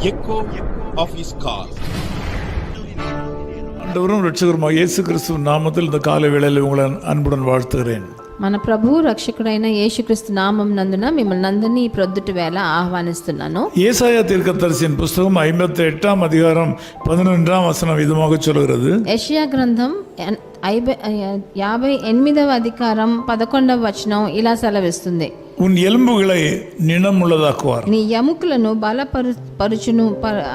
echo of his call. ஆண்டவரும் இரட்சகருமாக இயேசு கிறிஸ்துவின் நாமத்தில் இந்த காலை வேளையில் உங்களை அன்புடன் வாழ்த்துகிறேன். మన ప్రభు రక్షకుడైన యేసుక్రీస్తు నామం నందున మిమ్మల్ని అందరినీ ఈ ప్రొద్దుటి వేళ ఆహ్వానిస్తున్నాను. ஏசாயா தீர்க்கதரிசியின் புஸ்தகம் 58ஆம் அதிகாரம் 11ஆம் வசனம் விதமாக சொல்கிறது. యెషయా గ్రంథం 58వ అధికారం 11వ వచనం ఇలా సెలవిస్తుంది. உன் ఎలుంబుகளை நினமுள்ளதாக்குவார். నీ ఎముకలను బలపరుచును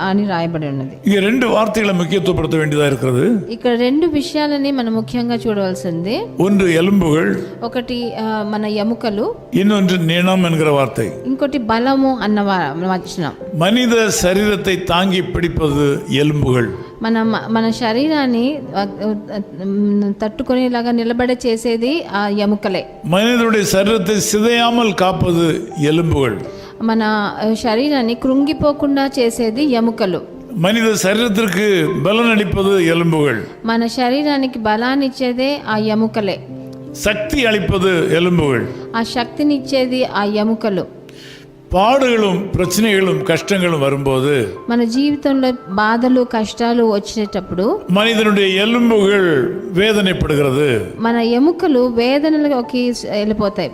అని రాయబడి ఉన్నది. இங்க ரெண்டு வார்த்தைகளை முக்கியத்துவப்படுத்த வேண்டியதா இருக்கிறது. ఇక్కడ రెండు విషయాలని మనం ముఖ్యంగా చూడవలసింది. ஒன்று எலும்புகள், ఒకటి మన ఎముకలు, இன்னொன்று நினம் என்கிற வார்த்தை. ఇంకోటి బలము అన్న వచనం. மனித சரீரத்தை தாங்கி பிடிப்பது எலும்புகள். మన శరీరాన్ని తట్టుకునేలాగా నిలబడే చేసేది ఆ ఎముకలే. மனிதனுடைய சரீரத்தை சிதையாமல் காப்பது எலும்புகள். మన శరీరాన్ని కృంగిపోకుండా చేసేది ఎముకలు. மனித சரீரத்திற்கு பலன் அளிப்பது எலும்புகள். మన శరీరానికి బలాన్ని ఇచ్చేదే ఆ ఎముకలే. சக்தி அளிப்பது எலும்புகள். ఆ శక్తిని ఇచ్చేది ఆ ఎముకలు. பாடுகளும் பிரச்சனைகளும் கஷ்டங்களும் வரும்போது మన జీవితంలో బాధలు కష్టాలు వచ్చేటప్పుడు மனிதனுடைய எலும்புகள் வேதனைப்படுகிறது. మన ఎముకలు వేదనలోకి వెళ్ళిపోతాయి.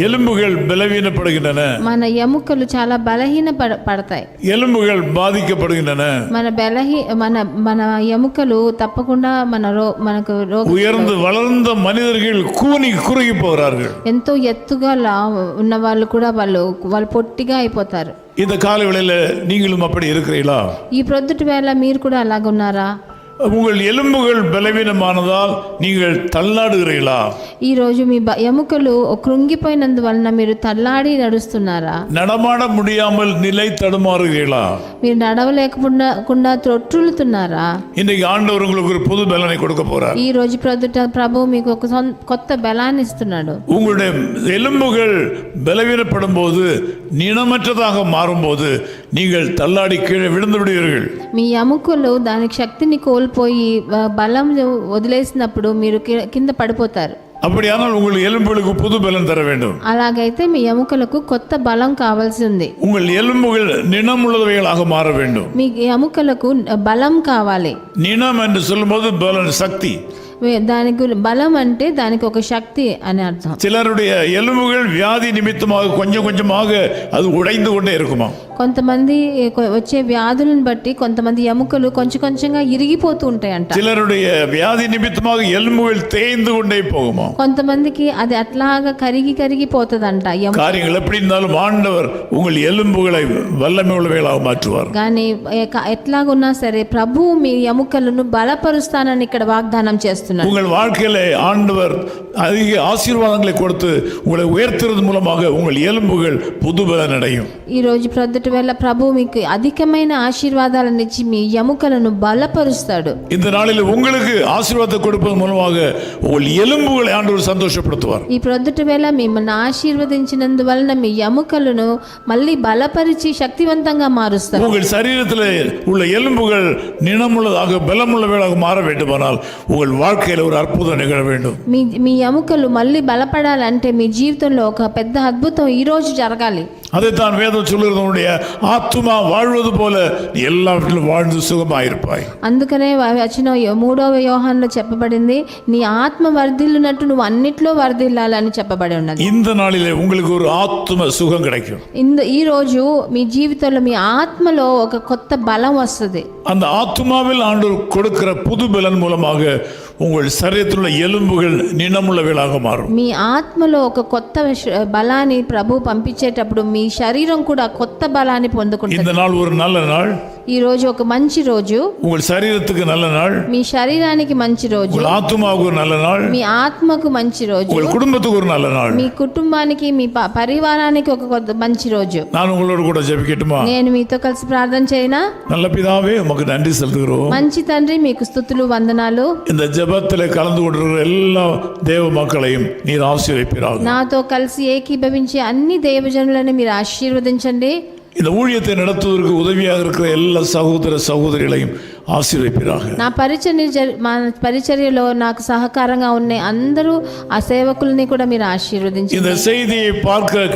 எலும்புகள் பலவீனப்படுகின்றன. మన ఎముకలు చాలా బలహీన పడతాయి. எலும்புகள் பாதிக்கப்படுகின்றன. మన ఎముకలు తప్పకుండా మనకు உயர்ந்து வளர்ந்த மனிதர்கள் கூனி குறுகி போகிறார்கள். ఎంతో ఎత్తుగా ఉన్న వాళ్ళు కూడా వాళ్ళు పొట్టిగా అయిపోతారు. இந்த காலவேளையில நீங்களும் அப்படி இருக்கிறீர்களா? ఈ ప్రొద్దుటి వేళ మీరు కూడా అలాగున్నారా? உங்கள் எலும்புகள் பலவீனமானதால் நீங்கள் தள்ளாடுகிறீர்களா? ఈ రోజు మీ ఎముకలు కృంగిపోయినందువలన మీరు తల్లాడి నడుస్తున్నారా? நடமாட முடியாமல் நிலை தடுமாறுகிறீர்களா? మీరు నడవలేకుండా త్రొట్టులుతున్నారా? இன்றைக்கு ஆண்டவர் உங்களுக்கு ஒரு புது பலனை கொடுக்க போறார். ఈ రోజు ప్రొద్దుట ప్రభు మీకు ఒక కొత్త బలాన్ని ఇస్తున్నాడు. உங்களுடைய எலும்புகள் பலவீனப்படும் போது, நினமற்றதாக மாறும்போது நீங்கள் தள்ளாடி கீழே விழுந்து விடுவீர்கள். మీ ఎముకలు దానికి శక్తిని కోల్పోయి బలం వదిలేసినప్పుడు మీరు కింద పడిపోతారు. அப்படியானால் உங்கள் எலும்புகளுக்கு புது பலன் தர வேண்டும். అలాగైతే మీ ఎముకలకు కొత్త బలం కావాల్సి ఉంది. உங்கள் எலும்புகள் நினமுள்ளவைகளாக மாற வேண்டும். మీ ఎముకలకు బలం కావాలి. நினம் என்று சொல்லும்போது பலன், சக்தி. దానికి బలం అంటే దానికి ఒక శక్తి అని అర్థం. சிலருடைய எலும்புகள் வியாதி நிமித்தமாக கொஞ்சம் கொஞ்சமாக அது உடைந்து கொண்டே இருக்குமா? కొంతమంది వచ్చే వ్యాధులను బట్టి కొంతమంది ఎముకలు కొంచెం కొంచెంగా ఇరిగిపోతూ ఉంటాయంట. சிலருடைய வியாதி நிமித்தமாக எலும்புகள் தேய்ந்து கொண்டே போகுமா? కొంతమందికి అది అట్లాగా కరిగిపోతుందంట. காரியங்கள் எப்படி இருந்தாலும் ஆண்டவர் உங்கள் எலும்புகளை வல்லமை உள்ளவைகளாக மாற்றுவார். కానీ ఎట్లాగున్నా సరే ప్రభువు మీ ఎముకలను బలపరుస్తానని ఇక్కడ వాగ్దానం చేస్తున్నారు. உங்கள் வாழ்க்கையிலே ஆண்டவர் அதிக ஆசீர்வாதங்களை கொடுத்து உங்களை உயர்த்துறது மூலமாக உங்கள் எலும்புகள் புது பலன் அடையும். ఈ రోజు ప్రొద్దుటి వేళ ప్రభు మీకు అధికమైన ఆశీర్వాదాలను ఇచ్చి మీ ఎముకలను బలపరుస్తాడు. இந்த நாளில் உங்களுக்கு ஆசீர்வாதத்தை கொடுப்பது மூலமாக உங்கள் எலும்புகளை ஆண்டவர் சந்தோஷப்படுத்துவார். ఈ ప్రొద్దుటి వేళ మిమ్మల్ని ఆశీర్వదించినందువలన మీ ఎముకలను మళ్ళీ బలపరిచి శక్తివంతంగా మారుస్తారు. உங்கள் சரீரத்தில் உள்ள எலும்புகள் நினமுள்ளதாக பலமுள்ளவைகளாக மாற வேண்டுமானால் உங்கள் வாழ்க்கையில் ஒரு அற்புதம் நிகழ வேண்டும். మీ ఎముకలు మళ్ళీ బలపడాలంటే మీ జీవితంలో ఒక పెద్ద అద్భుతం ఈ రోజు జరగాలి. அதைத்தான் வேதம் சொல்லுகிறது, உன்னுடைய ஆத்துமா வாழ்வது போல நீ எல்லாவற்றிலும் வாழ்ந்து சுகமாயிருப்பாய். అందుకనే వచ్చిన 3వ యోహానులో చెప్పబడింది, నీ ఆత్మ వర్ధిల్లునట్టు నువ్వు అన్నిట్లో వర్ధిల్లాలని చెప్పబడి ఉన్నది. இந்த நாளிலே உங்களுக்கு ஒரு ஆத்தும சுகம் கிடைக்கும். ఈ రోజు మీ జీవితంలో మీ ఆత్మలో ఒక కొత్త బలం వస్తుంది. அந்த ஆத்துமாவில் ஆண்டவர் கொடுக்கிற புது பலன் மூலமாக உங்கள் சரீரத்தில் உள்ள எலும்புகள் நினமுள்ளவைகளாக மாறும். మీ ఆత్మలో ఒక కొత్త బలాన్ని ప్రభు పంపించేటప్పుడు మీ శరీరం కూడా కొత్త బలాన్ని పొందుకుంటుంది. இந்த நாள் ஒரு நல்ல நாள். ఈ రోజు ఒక మంచి రోజు. உங்கள் சரீரத்துக்கு நல்ல நாள். మీ శరీరానికి మంచి రోజు. உங்கள் ஆத்துமாவுக்கு ஒரு நல்ல நாள். మీ ఆత్మకు మంచి రోజు. உங்கள் குடும்பத்துக்கு ஒரு நல்ல நாள். మీ కుటుంబానికి మీ పరివారానికి ఒక మంచి రోజు. நான் உங்களோடு கூட ஜெபிக்கட்டுமா? నేను మీతో కలిసి ప్రార్థన చేయనా? நல்ல பிதாவே, உமக்கு நன்றி செலுத்துகிறோம். మంచి తండ్రి, మీకు స్తుతులు వందనాలు. இந்த ஜெபத்தில் கலந்து கொண்டிருக்கிற எல்லா தேவ மக்களையும் நீர் ஆசீர்வதிப்பீராக. నాతో కలిసి ఏకీభవించే అన్ని దేవజనులను మీరు ఆశీర్వదించండి. இந்த ஊழியத்தை நடத்துவதற்கு உதவியாக இருக்கிற எல்லா சகோதர சகோதரிகளையும் ஆசீர்வதிப்பீராக. నా పరిచర్యలో నాకు సహకారంగా ఉన్న అందరూ ఆ సేవకుల్ని కూడా మీరు ఆశీర్వదించండి. இந்த செய்தியை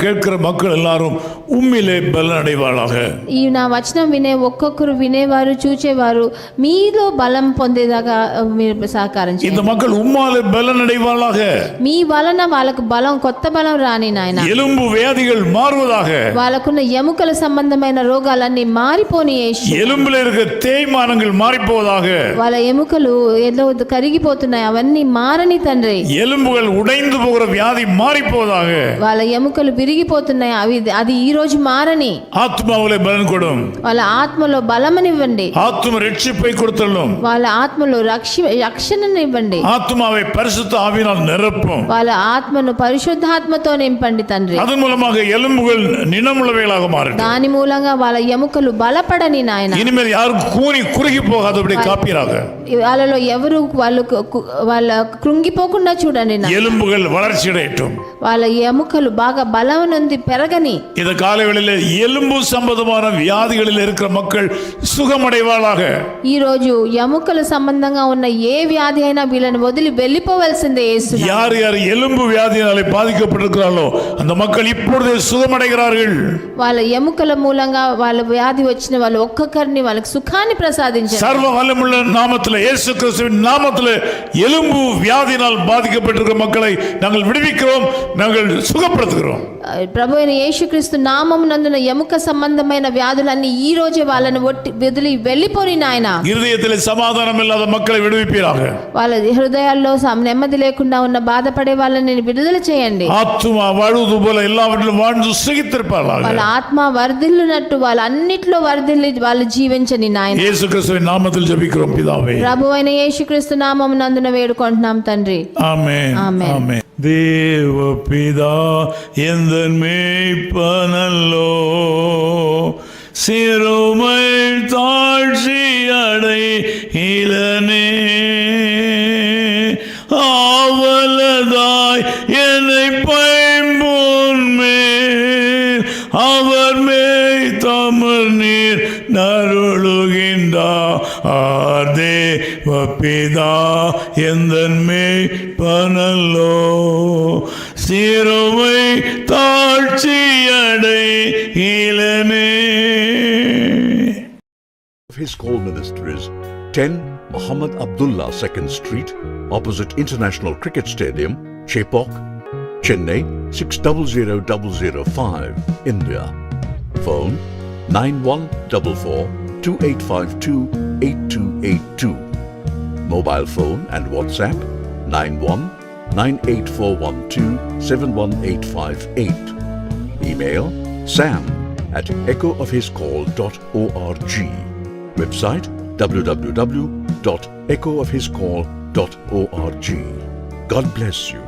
கேட்கிற மக்கள் எல்லாரும் உம்மிலே பலன் அடைவாளாக. ఈ నా వచనం వినే ఒక్కొక్కరు వినేవారు చూచేవారు మీలో బలం పొందేదాకా మీరు సహకారం చేయండి. இந்த மக்கள் உம்மாலே பலன் அடைவாளாக. మీ వలన వాళ్ళకు బలం, కొత్త బలం రాని నాయన. எலும்பு வியாதிகள் மாறுவதாக. వాళ్ళకున్న ఎముకల సంబంధమైన రోగాలన్నీ మారిపోని యేసు. எலும்புல இருக்க தேய்மானங்கள் மாறிப்போவதாக. వాళ్ళ ఎముకలు ఏదో కరిగిపోతున్నాయి, అవన్నీ మారని తండ్రి. எலும்புகள் உடைந்து போகிற வியாதி மாறிப்போவதாக. వాళ్ళ ఎముకలు విరిగిపోతున్నాయి, అది ఈ రోజు మారని. ஆத்மாவிலே பலன் கொடும். వాళ్ళ ఆత్మలో బలమనివ్వండి. ஆத்ம ரட்சிப்பை கொடுத்தள்ளும். వాళ్ళ ఆత్మలో రక్షణనివ్వండి. ஆத்மாவை பரிசுத்த ஆவியினால் நிரப்பும். వాళ్ళ ఆత్మను పరిశుద్ధాత్మతో నింపండి తండ్రి. அதன் மூலமாக எலும்புகள் நினமுள்ளவைகளாக மாறும். దాని మూలంగా వాళ్ళ ఎముకలు బలపడని నాయన. இனிமேல் யாரும் கூனி குறுகி போகாதபடி காப்பீராக. వాళ్ళలో ఎవరు వాళ్ళ కృంగిపోకుండా చూడండి. எலும்புகள் வளர்ச்சி அடையட்டும். వాళ్ళ ఎముకలు బాగా బలం నుండి పెరగని. இந்த காலைகளில் எலும்பு சம்பந்தமான வியாதிகளில் இருக்கிற மக்கள் சுகமடைவாளாக. ఈ రోజు ఎముకల సంబంధంగా ఉన్న ఏ వ్యాధి అయినా వీళ్ళని వదిలి వెళ్ళిపోవలసిందే యేసు. யார் யார் எலும்பு வியாதியாலே பாதிக்கப்பட்டிருக்கிறார்களோ அந்த மக்கள் இப்பொழுது சுகமடைகிறார்கள். వాళ్ళ ఎముకల మూలంగా వాళ్ళ వ్యాధి వచ్చిన వాళ్ళు ఒక్కొక్కరిని వాళ్ళకి సుఖాన్ని ప్రసాదించండి. சர்வ வல்லமுள்ள நாமத்திலே இயேசு கிறிஸ்துவின் நாமத்திலே எலும்பு வியாதியினால் பாதிக்கப்பட்டிருக்கிற மக்களை நாங்கள் விடுவிக்கிறோம், நாங்கள் சுகப்படுத்துகிறோம். ప్రభు అయిన యేసుక్రీస్తు నామమునందున ఎముక సంబంధమైన వ్యాధులన్నీ ఈ రోజే వాళ్ళని వదిలి వెళ్ళిపోని నాయన. இருதயத்திலே சமாதானம் இல்லாத மக்களை விடுவிப்பீராக. వాళ్ళ హృదయాల్లో నెమ్మది లేకుండా ఉన్న బాధపడే వాళ్ళని విడుదల చేయండి. ஆத்துமா வாழுவது போல எல்லாவற்றிலும் வாழ்ந்து சுகித்திருப்பார்களாக. వాళ్ళ ఆత్మ వర్ధిల్లునట్టు వాళ్ళ అన్నిట్లో వర్ధిల్లి వాళ్ళు జీవించని నాయన. இயேசு கிறிஸ்துவின் நாமத்தில் ஜெபிக்கிறோம் பிதாவே. ప్రభు అయిన యేసుక్రీస్తు నామమునందున వేడుకుంటున్నాం తండ్రి. ஆமென். ஆமென். ஆமென். தேவ பிதா எந்தன் மேய்ப்பனல்லோ, சிறுமை தாழ்ச்சி அடையிலனே, ஆவலதாய் என்னை பைம்பொன்மேல் அவர் மேய் தமிழ் நீர் நருளுகின்றார். தேவ பிதா எந்தன் மேய்ப்பனல்லோ, சிறுமை தாழ்ச்சி அடையிலனே. His call ministries 10 Muhammad Abdullah 2nd Street, opposite International Cricket Stadium, Chepauk, Chennai 600005, India. Phone 914428528282. Mobile phone and WhatsApp 919841271858. Email sam@echoofhiscall.org. Website www.echoofhiscall.org. God bless you.